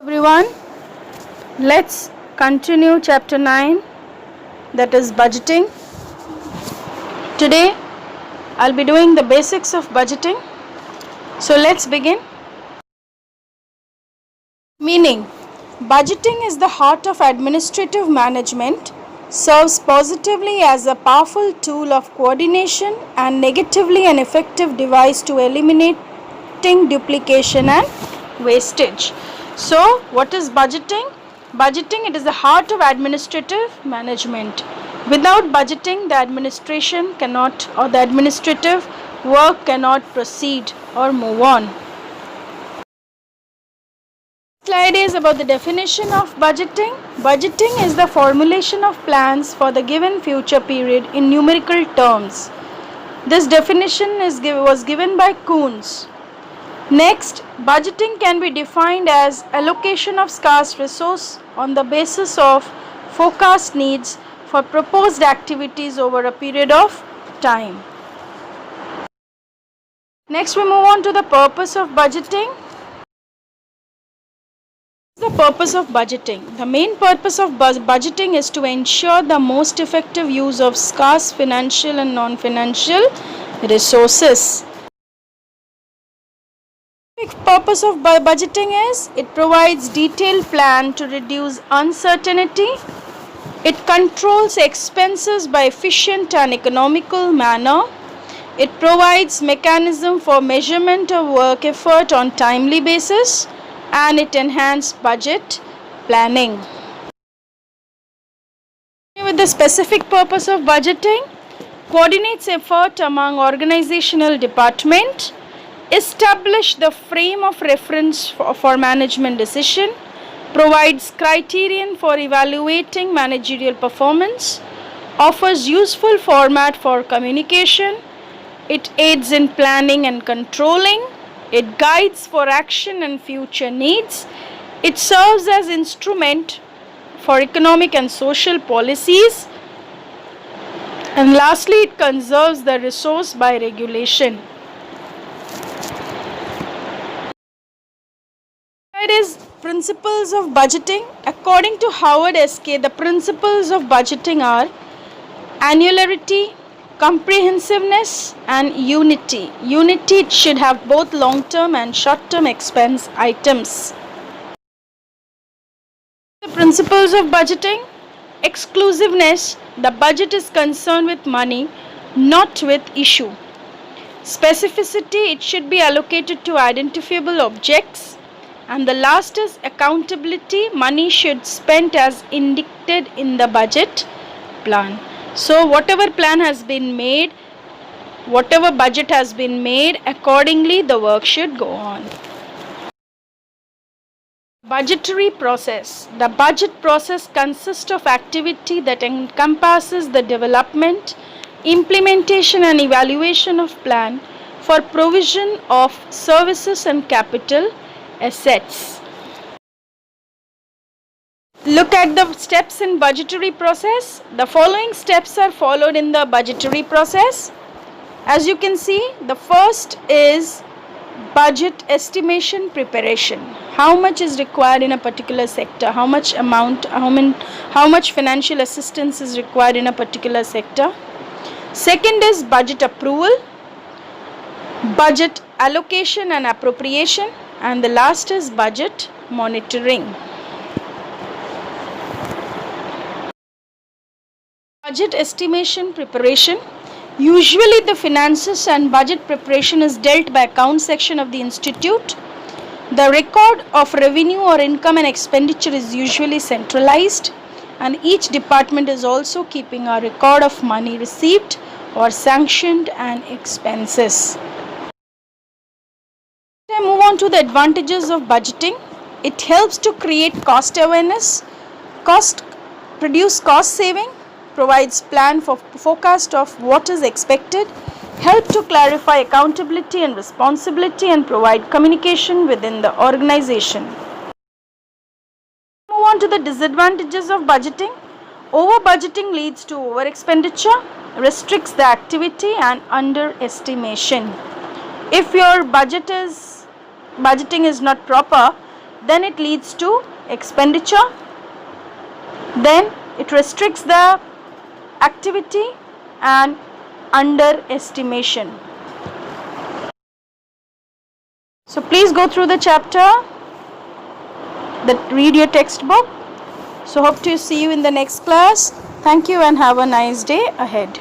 Everyone, let's continue chapter 9, that is budgeting. Today I'll be doing the basics of budgeting. So let's begin. Meaning, budgeting is the heart of administrative management, serves positively as a powerful tool of coordination and negatively an effective device to eliminating duplication and wastage. So, what is budgeting? Budgeting, it is the heart of administrative management. Without budgeting, the administration cannot, or the administrative work cannot proceed or move on. Slide is about the definition of budgeting. Budgeting is the formulation of plans for the given future period in numerical terms. This definition was given by Coons. Next, budgeting can be defined as allocation of scarce resource on the basis of forecast needs for proposed activities over a period of time. Next, we move on to the purpose of budgeting. The purpose of budgeting. The main purpose of budgeting is to ensure the most effective use of scarce financial and non-financial resources. The purpose of budgeting is it provides detailed plan to reduce uncertainty. It controls expenses by efficient and economical manner. It provides mechanism for measurement of work effort on timely basis, and it enhances budget planning. With the specific purpose of budgeting, coordinates effort among organizational department, establish the frame of reference for management decision, provides criterion for evaluating managerial performance, offers useful format for communication, it aids in planning and controlling, it guides for action and future needs, it serves as instrument for economic and social policies, and lastly it conserves the resource by regulation. It is principles of budgeting. According to Howard S.K., the principles of budgeting are annularity, comprehensiveness, and unity. Unity, it should have both long-term and short-term expense items. The principles of budgeting. Exclusiveness, the budget is concerned with money, not with issue. Specificity, it should be allocated to identifiable objects. And the last is accountability, money should spent as indicated in the budget plan. So whatever plan has been made, whatever budget has been made, accordingly the work should go on. Budgetary process. The budget process consists of activity that encompasses the development, implementation and evaluation of plan for provision of services and capital assets. Look at the steps in budgetary process. The following steps are followed in the budgetary process. As you can see, the first is budget estimation preparation. How much is required in a particular sector? How much amount, how much financial assistance is required in a particular sector? Second is budget approval, budget allocation and appropriation, and the last is budget monitoring. Budget estimation preparation. Usually the finances and budget preparation is dealt by account section of the institute. The record of revenue or income and expenditure is usually centralized, and each department is also keeping a record of money received or sanctioned and expenses. I move on to the advantages of budgeting. It helps to create cost awareness, produce cost saving, provides plan for forecast of what is expected, help to clarify accountability and responsibility, and provide communication within the organization. Move on to the disadvantages of budgeting. Over budgeting leads to over expenditure, restricts the activity, and underestimation. If your budgeting is not proper, then it leads to expenditure, then it restricts the activity and underestimation. So please go through the chapter, read your textbook. So hope to see you in the next class. Thank you and have a nice day ahead.